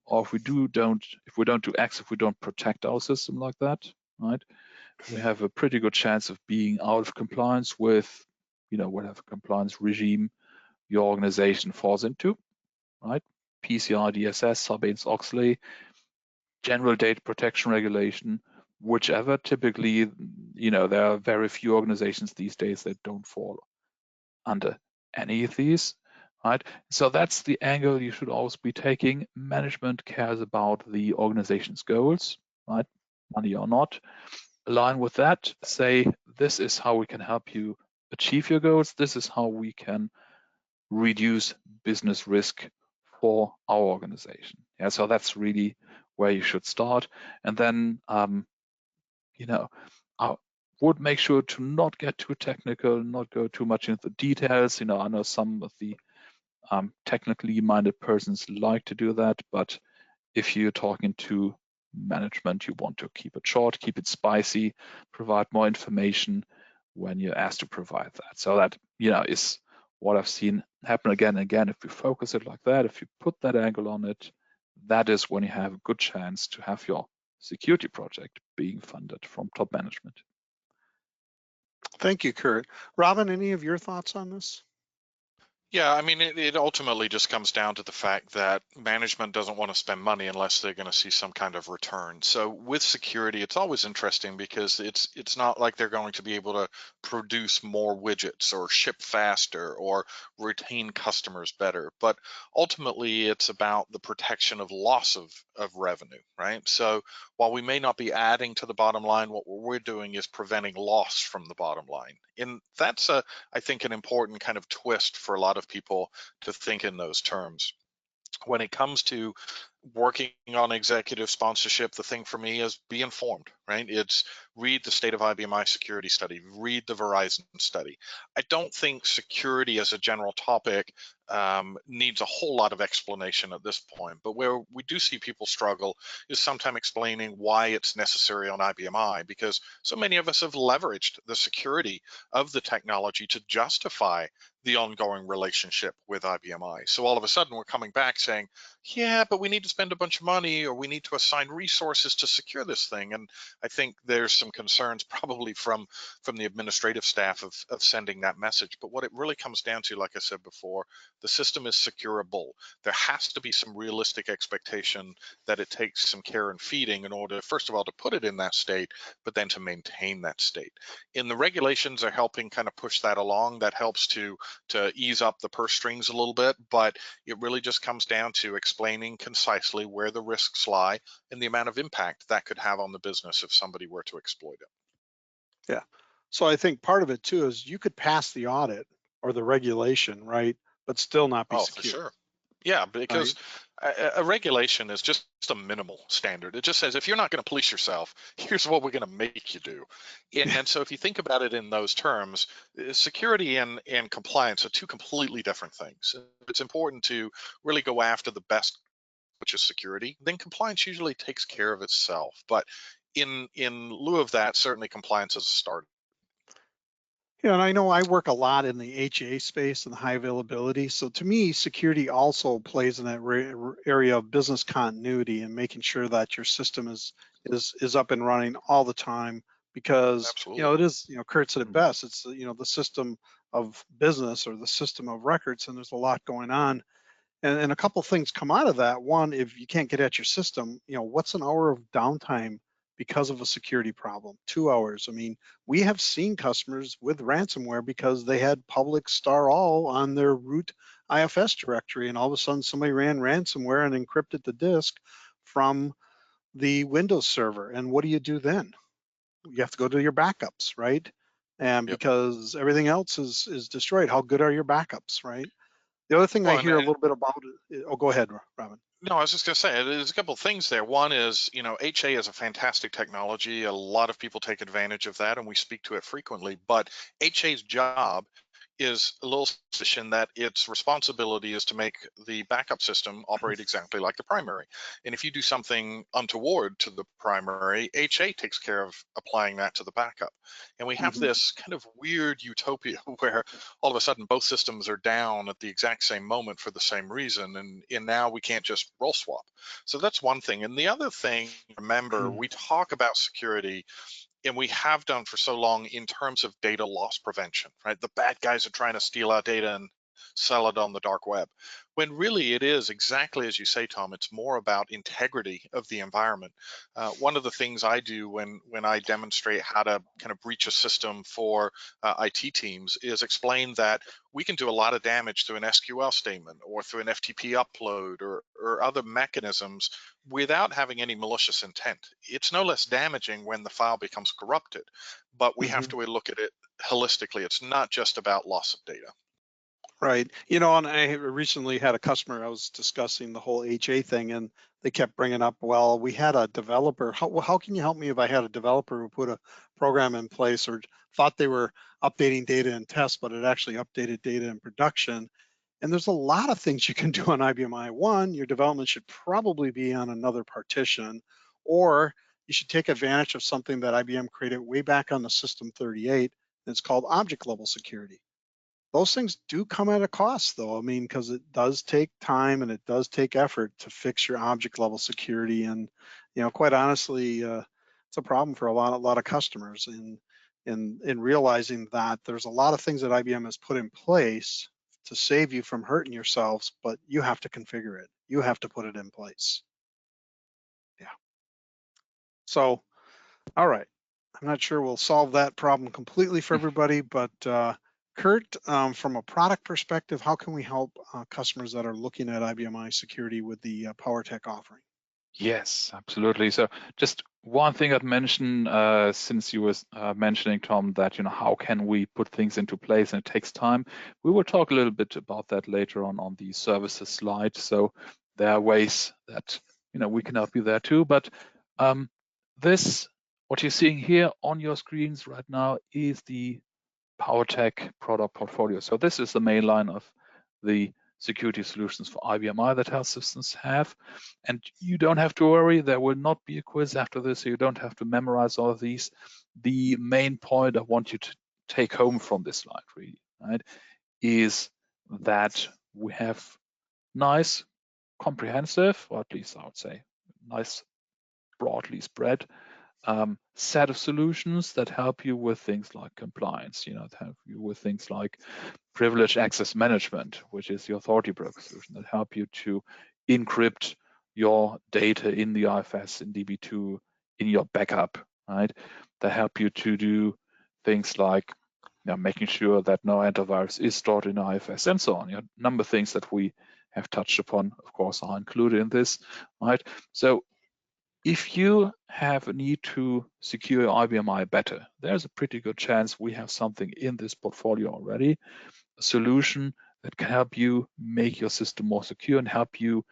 Speaker 3: Or if we don't do X, if we don't protect our system like that, right, we have a pretty good chance of being out of compliance with, whatever compliance regime your organization falls into, right? PCI DSS, Sarbanes-Oxley, general data protection regulation, whichever. Typically, there are very few organizations these days that don't fall under any of these, right? So that's the angle you should always be taking. Management cares about the organization's goals, right? Money or not. Align with that. Say, this is how we can help you achieve your goals. This is how we can reduce business risk for our organization. Yeah, so that's really where you should start. And then, I would make sure to not get too technical, not go too much into the details. I know some of the technically minded persons like to do that, but if you're talking to management, you want to keep it short, keep it spicy, provide more information when you're asked to provide that. So that, is what I've seen happen again and again. If you focus it like that, if you put that angle on it, that is when you have a good chance to have your security project being funded from top management.
Speaker 1: Thank you, Kurt. Robin, any of your thoughts on this?
Speaker 2: Yeah, I mean, it ultimately just comes down to the fact that management doesn't want to spend money unless they're going to see some kind of return. So with security, it's always interesting because it's not like they're going to be able to produce more widgets or ship faster or retain customers better. But ultimately, it's about the protection of loss of revenue, right? So while we may not be adding to the bottom line, what we're doing is preventing loss from the bottom line. And that's I think, an important kind of twist for a lot of people to think in those terms. When it comes to working on executive sponsorship, the thing for me is be informed, right? It's read the state of Ibm I Security study, read the Verizon study. I don't think security as a general topic needs a whole lot of explanation at this point, but where we do see people struggle is sometimes explaining why it's necessary on Ibm I, because so many of us have leveraged the security of the technology to justify the ongoing relationship with Ibm I. So all of a sudden we're coming back saying, yeah, but we need to spend a bunch of money, or we need to assign resources to secure this thing. And I think there's some concerns probably from the administrative staff of sending that message. But what it really comes down to, like I said before, the system is securable. There has to be some realistic expectation that it takes some care and feeding in order, first of all, to put it in that state, but then to maintain that state. And the regulations are helping kind of push that along. That helps to ease up the purse strings a little bit, but it really just comes down to explaining concisely where the risks lie and the amount of impact that could have on the business if somebody were to exploit it.
Speaker 1: Yeah. So I think part of it too is you could pass the audit or the regulation, right, but still not be
Speaker 2: Oh, for
Speaker 1: secure,
Speaker 2: sure. Yeah,
Speaker 1: right?
Speaker 2: because a regulation is just a minimal standard. It just says if you're not going to police yourself, here's what we're going to make you do. And so if you think about it in those terms, security and compliance are two completely different things. It's important to really go after the best, which is security. Then compliance usually takes care of itself. But in lieu of that, certainly compliance is a start.
Speaker 1: Yeah, and I know I work a lot in the HA space and the high availability. So to me, security also plays in that area of business continuity and making sure that your system is up and running all the time because
Speaker 2: Absolutely.
Speaker 1: it is, Kurt said it
Speaker 3: Mhm.
Speaker 1: best. It's the system of business or the system of records, and there's a lot going on. And a couple things come out of that. One, if you can't get at your system, what's an hour of downtime because of a security problem? 2 hours. I mean, we have seen customers with ransomware because they had public star all on their root IFS directory, and all of a sudden somebody ran ransomware and encrypted the disk from the Windows server. And what do you do then? You have to go to your backups, right? And
Speaker 2: Yep.
Speaker 1: because everything else is destroyed, how good are your backups, right? The other thing I
Speaker 2: Well,
Speaker 1: hear a little bit about, oh, go ahead, Robin.
Speaker 2: no, I was just going to say, there's a couple of things there. One is, HA is a fantastic technology. A lot of people take advantage of that, and we speak to it frequently. But HA's job is a little suspicion that its responsibility is to make the backup system operate exactly like the primary. And if you do something untoward to the primary, HA takes care of applying that to the backup. And we have
Speaker 1: Mhm.
Speaker 2: this kind of weird utopia where all of a sudden both systems are down at the exact same moment for the same reason. And now we can't just roll swap. So that's one thing. And the other thing, remember, we talk about security, and we have done for so long in terms of data loss prevention, right? The bad guys are trying to steal our data and sell it on the dark web. When really it is exactly as you say, Tom, it's more about integrity of the environment. One of the things I do when I demonstrate how to kind of breach a system for IT teams is explain that we can do a lot of damage through an SQL statement or through an FTP upload or other mechanisms without having any malicious intent. It's no less damaging when the file becomes corrupted, but we have
Speaker 1: Mhm.
Speaker 2: to look at it holistically. It's not just about loss of data.
Speaker 1: Right. And I recently had a customer, I was discussing the whole HA thing, and they kept bringing up, well, we had a developer. How can you help me if I had a developer who put a program in place or thought they were updating data in test, but it actually updated data in production? And there's a lot of things you can do on IBM I. One, your development should probably be on another partition, or you should take advantage of something that IBM created way back on the System 38. And it's called object level security. Those things do come at a cost, though. I mean, because it does take time and it does take effort to fix your object level security. And quite honestly, it's a problem for a lot of customers. And in realizing that there's a lot of things that IBM has put in place to save you from hurting yourselves, but you have to configure it. You have to put it in place. Yeah. So, all right. I'm not sure we'll solve that problem completely for everybody, but Kurt, from a product perspective, how can we help customers that are looking at IBM I Security with the PowerTech offering?
Speaker 3: Yes, absolutely. So just one thing I'd mention, since you was mentioning, Tom, that, how can we put things into place and it takes time. We will talk a little bit about that later on the services slide. So there are ways that, we can help you there too. But what you're seeing here on your screens right now is the PowerTech product portfolio. So this is the main line of the security solutions for IBM I that HelpSystems have. And you don't have to worry, there will not be a quiz after this, so you don't have to memorize all of these. The main point I want you to take home from this slide, really, right, is that we have nice, comprehensive, or at least I would say, nice, broadly spread set of solutions that help you with things like compliance, that help you with things like privileged access management, which is the authority broker solution that help you to encrypt your data in the IFS, in DB2, in your backup, right? That help you to do things like making sure that no antivirus is stored in IFS and so on. A number of things that we have touched upon, of course, are included in this, right? So if you have a need to secure your IBM I better, there's a pretty good chance we have something in this portfolio already, a solution that can help you make your system more secure and help you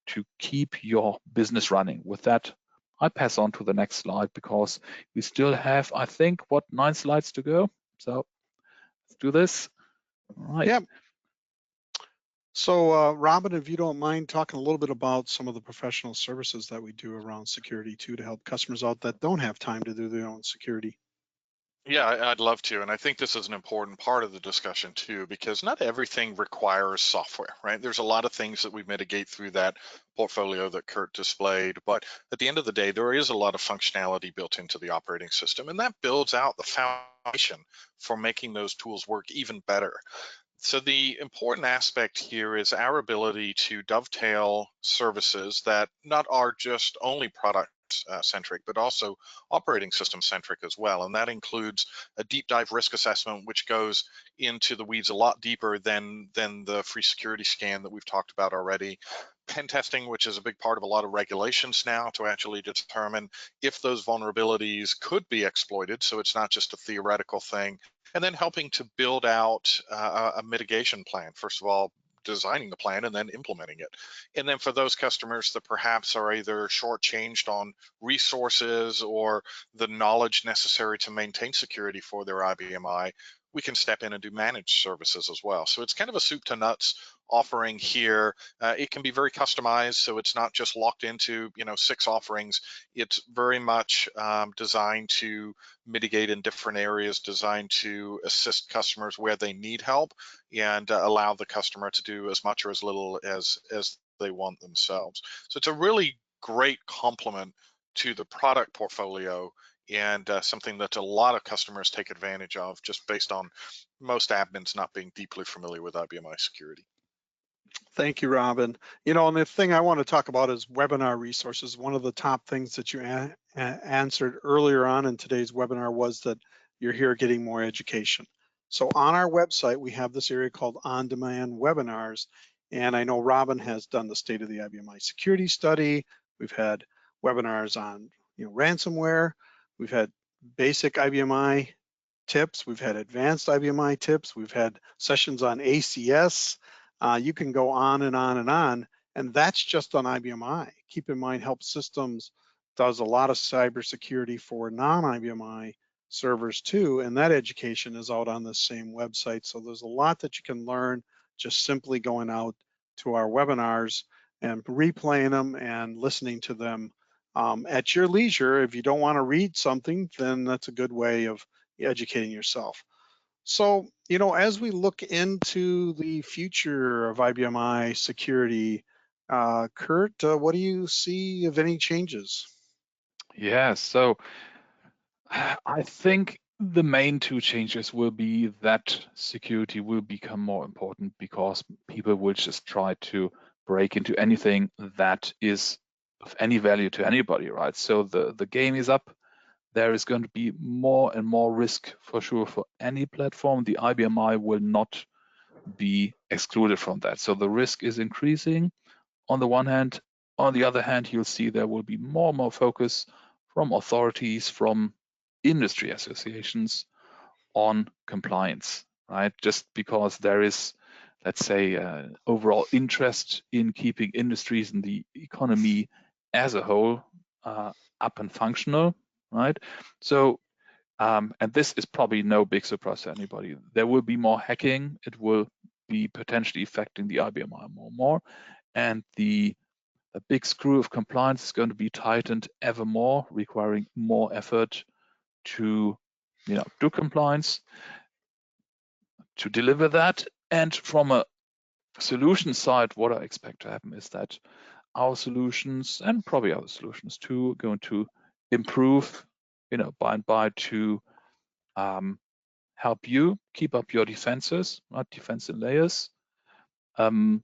Speaker 3: to keep your business running. With that, I pass on to the next slide because we still have, I think, 9 slides to go. So let's do this. All right.
Speaker 1: Yeah. So Robin, if you don't mind talking a little bit about some of the professional services that we do around security too, to help customers out that don't have time to do their own security.
Speaker 2: Yeah, I'd love to. And I think this is an important part of the discussion too, because not everything requires software, right? There's a lot of things that we mitigate through that portfolio that Kurt displayed. But at the end of the day, there is a lot of functionality built into the operating system, and that builds out the foundation for making those tools work even better. So the important aspect here is our ability to dovetail services that not are just only product centric, but also operating system centric as well. And that includes a deep dive risk assessment, which goes into the weeds a lot deeper than the free security scan that we've talked about already. Pen testing, which is a big part of a lot of regulations now to actually determine if those vulnerabilities could be exploited. So it's not just a theoretical thing. And then helping to build out a mitigation plan. First of all, designing the plan and then implementing it. And then for those customers that perhaps are either shortchanged on resources or the knowledge necessary to maintain security for their IBM I, we can step in and do managed services as well. So it's kind of a soup to nuts offering here. It can be very customized, so it's not just locked into 6 offerings. It's very much designed to mitigate in different areas, designed to assist customers where they need help and allow the customer to do as much or as little as they want themselves. So it's a really great complement to the product portfolio, and something that a lot of customers take advantage of just based on most admins not being deeply familiar with IBM I Security.
Speaker 1: Thank you, Robin. And the thing I want to talk about is webinar resources. One of the top things that you answered earlier on in today's webinar was that you're here getting more education. So on our website, we have this area called on-demand webinars. And I know Robin has done the State of the IBM I Security study. We've had webinars on ransomware. We've had basic IBM I tips. We've had advanced IBM I tips. We've had sessions on ACS. You can go on and on and on, and that's just on IBM I. Keep in mind, HelpSystems does a lot of cybersecurity for non-IBM I servers too, and that education is out on the same website. So there's a lot that you can learn just simply going out to our webinars and replaying them and listening to them at your leisure. If you don't want to read something, then that's a good way of educating yourself. So, as we look into the future of IBM I Security, Kurt, what do you see of any changes?
Speaker 3: Yeah, so I think The main two changes will be that security will become more important because people will just try to break into anything that is of any value to anybody, right? So the game is up. There is going to be more and more risk for sure for any platform. The IBMI will not be excluded from that. So the risk is increasing on the one hand. On the other hand, you'll see there will be more and more focus from authorities, from industry associations on compliance, right? Just because there is, let's say, overall interest in keeping industries and the economy as a whole up and functional, right? So, and this is probably no big surprise to anybody. There will be more hacking. It will be potentially affecting the IBMI more and more. And the big screw of compliance is going to be tightened ever more, requiring more effort to, do compliance, to deliver that. And from a solution side, what I expect to happen is that our solutions, and probably other solutions too, are going to improve, by and by to help you keep up your defenses, right? Defensive layers, and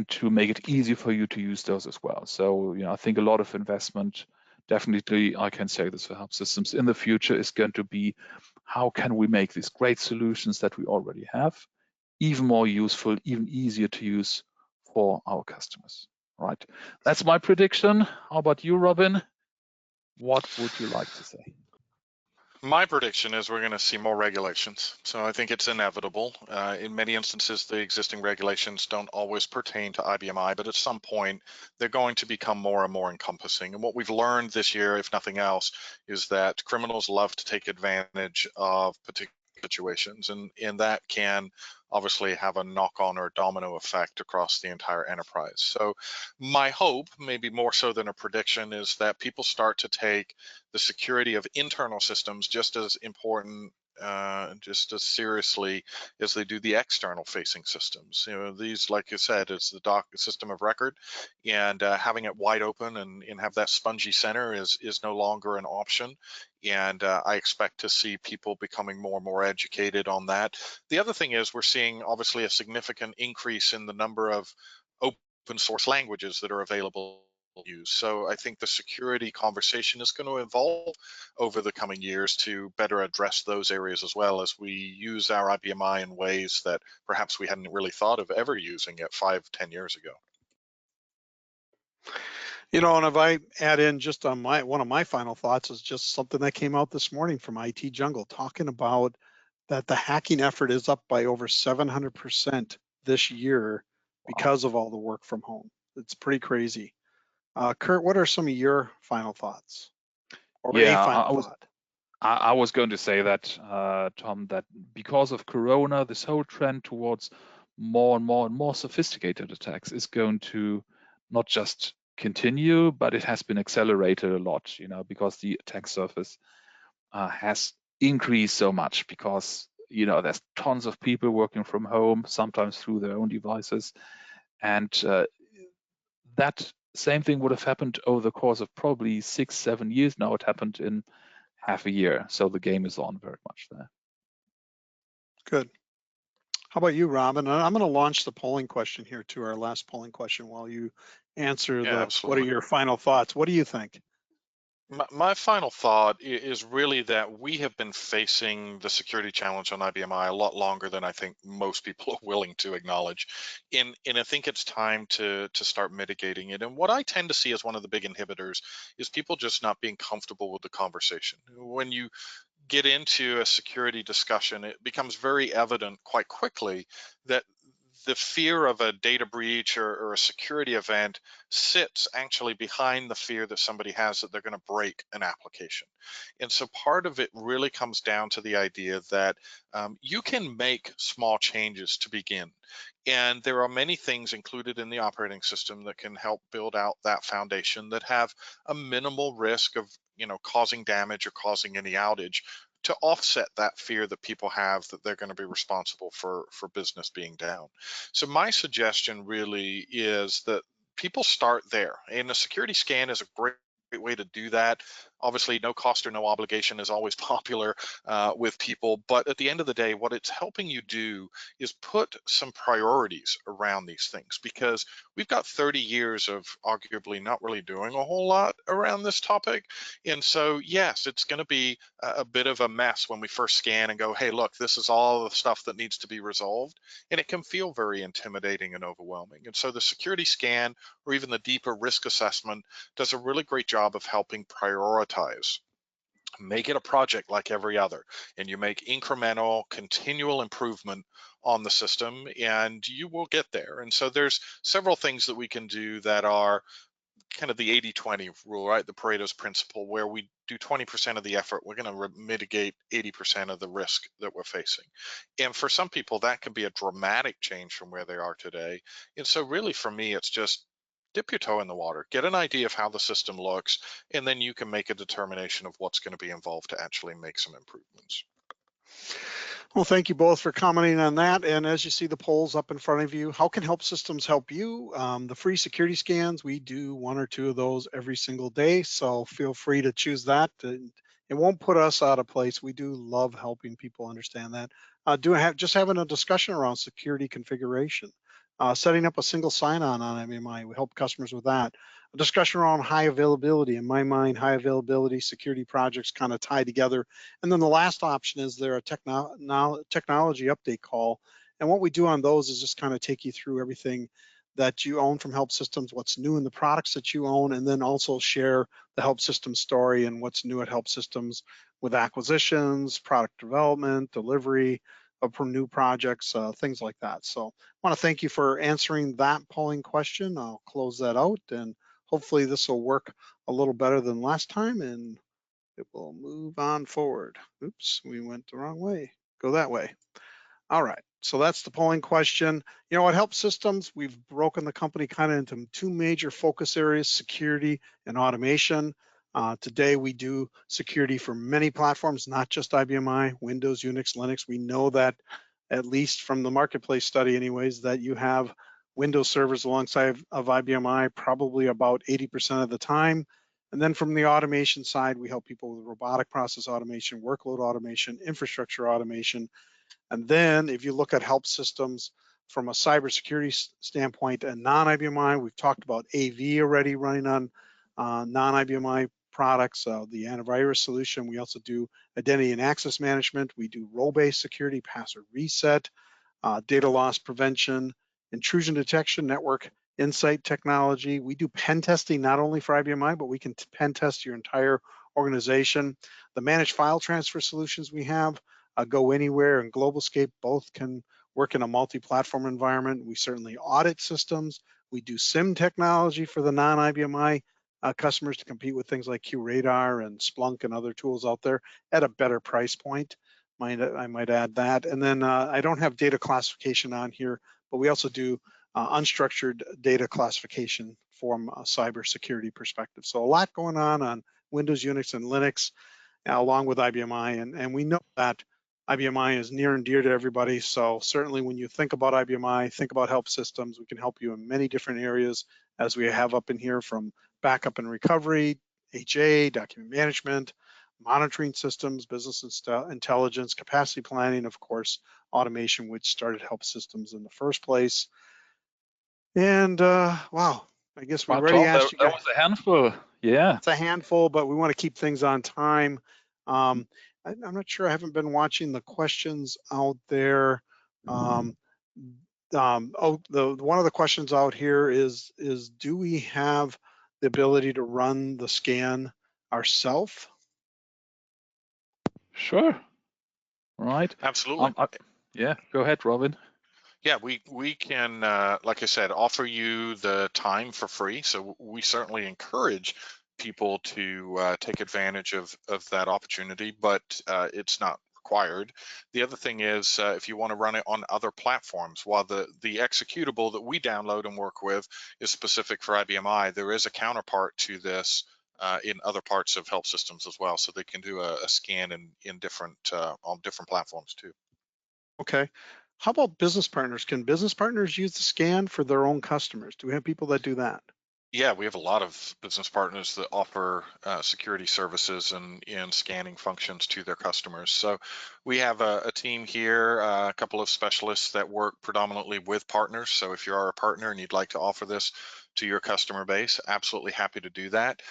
Speaker 3: to make it easy for you to use those as well. So, I think a lot of investment, definitely, I can say this for HelpSystems in the future, is going to be how can we make these great solutions that we already have even more useful, even easier to use for our customers, right? That's my prediction. How about you, Robin? What would you like to say?
Speaker 2: My prediction is we're going to see more regulations. So I think it's inevitable. In many instances, the existing regulations don't always pertain to IBMI, but at some point, they're going to become more and more encompassing. And what we've learned this year, if nothing else, is that criminals love to take advantage of particular situations, and that can obviously have a knock-on or domino effect across the entire enterprise. So my hope, maybe more so than a prediction, is that people start to take the security of internal systems just as important, just as seriously as they do the external facing systems. These, like you said, is the system of record, and having it wide open and have that spongy center is no longer an option. And I expect to see people becoming more and more educated on that. The other thing is we're seeing obviously a significant increase in the number of open source languages that are available to use. So I think the security conversation is going to evolve over the coming years to better address those areas as well, as we use our IBMI in ways that perhaps we hadn't really thought of ever using it 5-10 years ago.
Speaker 1: And if I add in just on one of my final thoughts is just something that came out this morning from IT Jungle, talking about that the hacking effort is up by over 700% this year because of all the work from home. It's pretty crazy. Kurt, what are some of your final thoughts? Or
Speaker 3: Yeah,
Speaker 1: a final thought?
Speaker 3: I was going to say that, Tom, that because of Corona, this whole trend towards more and more sophisticated attacks is going to not just continue, but it has been accelerated a lot, because the attack surface has increased so much because, there's tons of people working from home, sometimes through their own devices. And that same thing would have happened over the course of probably 6-7 years. Now it happened in half a year. So the game is on very much there.
Speaker 1: Good. How about you, Robin? I'm going to launch the polling question here to our last polling question while you answer what are your final thoughts? What do you think?
Speaker 2: My final thought is really that we have been facing the security challenge on IBMI a lot longer than I think most people are willing to acknowledge. And I think it's time to start mitigating it. And what I tend to see as one of the big inhibitors is people just not being comfortable with the conversation. When you get into a security discussion, it becomes very evident quite quickly that the fear of a data breach or a security event sits actually behind the fear that somebody has that they're going to break an application. And so part of it really comes down to the idea that you can make small changes to begin. And there are many things included in the operating system that can help build out that foundation that have a minimal risk of causing damage or causing any outage, to offset that fear that people have that they're going to be responsible for business being down. So my suggestion really is that people start there, and a security scan is a great great way to do that. Obviously, no cost or no obligation is always popular with people, but at the end of the day, what it's helping you do is put some priorities around these things, because we've got 30 years of arguably not really doing a whole lot around this topic. And so, yes, it's going to be a bit of a mess when we first scan and go, hey, look, this is all the stuff that needs to be resolved. And it can feel very intimidating and overwhelming. And so the security scan, or even the deeper risk assessment, does a really great job of helping prioritize. Make it a project like every other, and you make incremental, continual improvement on the system, and you will get there. And so there's several things that we can do that are kind of the 80-20 rule, right? The Pareto's principle, where we do 20% of the effort, we're going to mitigate 80% of the risk that we're facing. And for some people, that can be a dramatic change from where they are today. And so really for me, it's just dip your toe in the water, get an idea of how the system looks, and then you can make a determination of what's going to be involved to actually make some improvements.
Speaker 1: Well, thank you both for commenting on that. And as you see the polls up in front of you, how can HelpSystems help you? The free security scans, we do 1 or 2 of those every single day. So feel free to choose that. It won't put us out of place. We do love helping people understand that. Just having a discussion around security configuration. Setting up a single sign-on Ibmi, we help customers with that. A discussion around high availability. In my mind, high availability security projects kind of tie together. And then the last option is there a technology update call. And what we do on those is just kind of take you through everything that you own from HelpSystems, what's new in the products that you own, and then also share the HelpSystems story and what's new at HelpSystems with acquisitions, product development, delivery of new projects, things like that. So I want to thank you for answering that polling question. I'll close that out, and hopefully this will work a little better than last time, and it will move on forward. Oops, we went the wrong way. Go that way. All right, so that's the polling question. You know, at HelpSystems, we've broken the company kind of into 2 major focus areas, security and automation. Today, we do security for many platforms, not just IBMI, Windows, Unix, Linux. We know that, at least from the marketplace study anyways, that you have Windows servers alongside of IBMI probably about 80% of the time. And then from the automation side, we help people with robotic process automation, workload automation, infrastructure automation. And then if you look at HelpSystems from a cybersecurity standpoint and non-IBMI, we've talked about AV already running on non-IBMI products, the antivirus solution. We also do identity and access management. We do role-based security, password reset, data loss prevention, intrusion detection, network insight technology. We do pen testing not only for IBMI, but we can pen test your entire organization. The managed file transfer solutions we have, Go Anywhere and GlobalScape, both can work in a multi-platform environment. We certainly audit systems. We do SIM technology for the non-IBMI customers to compete with things like QRadar and Splunk and other tools out there at a better price point. I might add that. And then I don't have data classification on here, but we also do unstructured data classification from a cybersecurity perspective. So a lot going on Windows, Unix, and Linux, along with IBMI. And we know that IBMI is near and dear to everybody. So certainly when you think about IBMI, think about HelpSystems. We can help you in many different areas, as we have up in here, from backup and recovery, HA, document management, monitoring systems, business intelligence, capacity planning, of course, automation, which started HelpSystems in the first place. And wow, I guess we already asked you guys.
Speaker 3: That was a handful. Yeah.
Speaker 1: It's a handful, but we want to keep things on time. I'm not sure. I haven't been watching the questions out there. One of the questions out here is do we have the ability to run the scan ourselves?
Speaker 3: Sure. Right.
Speaker 2: Absolutely.
Speaker 3: Yeah, go ahead, Robin.
Speaker 2: Yeah, we can, like I said, offer you the time for free. So we certainly encourage people to take advantage of that opportunity, but it's not required. The other thing is, if you want to run it on other platforms, while the executable that we download and work with is specific for IBMI, there is a counterpart to this in other parts of HelpSystems as well. So they can do a scan in different on different platforms too.
Speaker 1: Okay. How about business partners? Can business partners use the scan for their own customers? Do we have people that do that?
Speaker 2: Yeah, we have a lot of business partners that offer security services and scanning functions to their customers. So we have a team here, a couple of specialists that work predominantly with partners. So if you are a partner and you'd like to offer this to your customer base, absolutely happy to do that.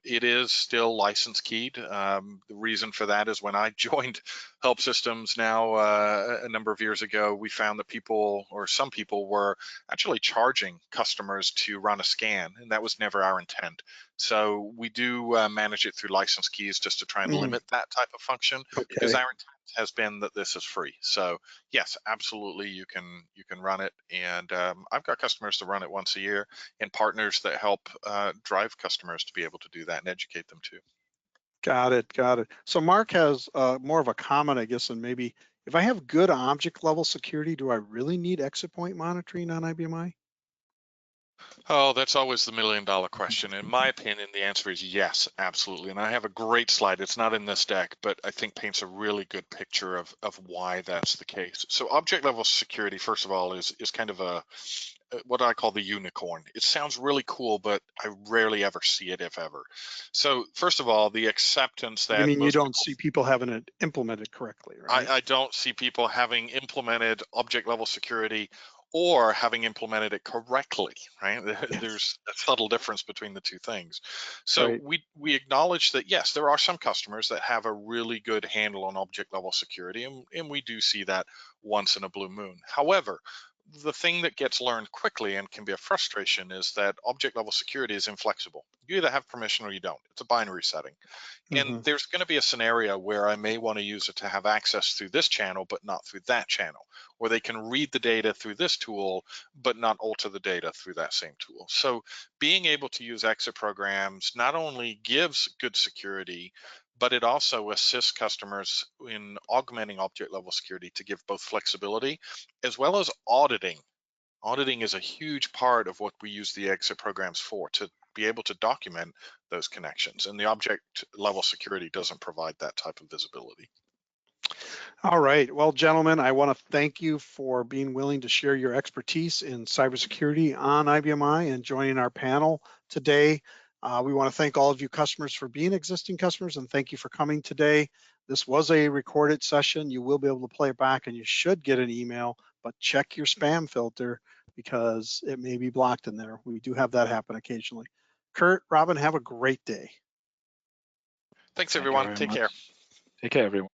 Speaker 2: It is still license keyed. The reason for that is when I joined HelpSystems now a number of years ago, we found that people, or some people, were actually charging customers to run a scan, and that was never our intent. So we do manage it through license keys just to try and
Speaker 1: Mm,
Speaker 2: limit that type of function, because
Speaker 1: okay.
Speaker 2: our intent has been that this is free. So yes, absolutely, you can run it, and I've got customers that run it once a year, and partners that help drive customers to be able to do that and educate them too.
Speaker 1: Got it. Got it. So Mark has more of a comment, I guess, and maybe if I have good object level security, do I really need exit point monitoring on IBMI?
Speaker 2: Oh, that's always the $1 million question. In my opinion, the answer is yes, absolutely. And I have a great slide. It's not in this deck, but I think paints a really good picture of why that's the case. So object level security, first of all, is kind of a what I call the unicorn. It sounds really cool, but I rarely ever see it, if ever. So first of all, the acceptance
Speaker 1: You
Speaker 2: that
Speaker 1: mean you
Speaker 2: most
Speaker 1: don't
Speaker 2: people
Speaker 1: see people having it implemented correctly, right?
Speaker 2: I don't see people having implemented object level security or having implemented it correctly, right?
Speaker 1: Yes.
Speaker 2: There's a subtle difference between the two things. So
Speaker 1: Right.
Speaker 2: we acknowledge that yes, there are some customers that have a really good handle on object level security, and we do see that once in a blue moon. However, the thing that gets learned quickly and can be a frustration is that object level security is inflexible. You either have permission or you don't. It's a binary setting. And
Speaker 1: Hmm.
Speaker 2: there's going to be a scenario where I may want to use it to have access through this channel, but not through that channel, or they can read the data through this tool, but not alter the data through that same tool. So being able to use exit programs not only gives good security, but it also assists customers in augmenting object level security to give both flexibility as well as auditing. Auditing is a huge part of what we use the exit programs for, to be able to document those connections. And the object level security doesn't provide that type of visibility.
Speaker 1: All right. Well, gentlemen, I want to thank you for being willing to share your expertise in cybersecurity on IBMI and joining our panel today. We want to thank all of you customers for being existing customers, and thank you for coming today. This was a recorded session. You will be able to play it back, and you should get an email, but check your spam filter because it may be blocked in there. We do have that happen occasionally. Kurt, Robin, have a great day.
Speaker 2: Thanks,
Speaker 3: Thank you
Speaker 2: everyone.
Speaker 3: very
Speaker 2: Take care.
Speaker 3: much. Take care, everyone.